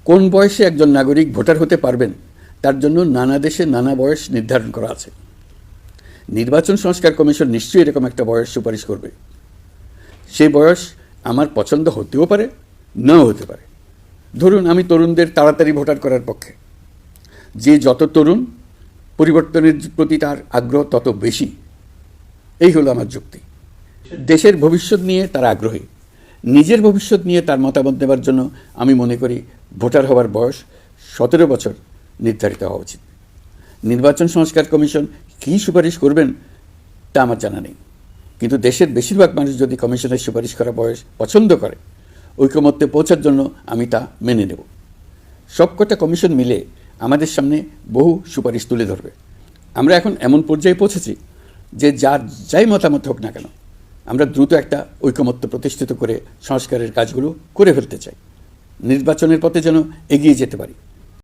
কোন বয়সে একজন নাগরিক ভোটার হতে পারবেন তার জন্য নানা দেশে নানা বয়স নির্ধারণ করা আছে। নির্বাচন সংস্কার কমিশন নিশ্চয়ই এরকম একটা বয়স সুপারিশ করবে। সেই বয়স আমার পছন্দ হতেও পারে, নাও হতে পারে। ধরুন আমি তরুণদের তাড়াতাড়ি ভোটার করার পক্ষে। যে যত তরুণ, পরিবর্তনের প্রতি তার আগ্রহ তত বেশি। এই হলো আমার যুক্তি। দেশের ভবিষ্যৎ নিয়ে তার আগ্রহী, নিজের ভবিষ্যৎ নিয়ে তার মতামত দেওয়ার জন্য আমি মনে করি ভোটার হওয়ার বয়স 17 বছর নির্ধারিত হওয়া উচিত। নির্বাচন সংস্কার কমিশন কী সুপারিশ করবেন তা আমার জানা নেই, কিন্তু দেশের বেশিরভাগ মানুষ যদি কমিশনের সুপারিশ করা বয়স পছন্দ করে, ঐকমত্যে পৌঁছার জন্য আমি তা মেনে নেব। সবকটা কমিশন মিলে আমাদের সামনে বহু সুপারিশ তুলে ধরবে। আমরা এখন এমন পর্যায়ে পৌঁছেছি যে যাই মতামত হোক না কেন, আমরা দ্রুত একটা ঐকমত্য প্রতিষ্ঠিত করে সংস্কারের কাজগুলো করে ফেলতে চাই, নির্বাচনের পথে যেন এগিয়ে যেতে পারি।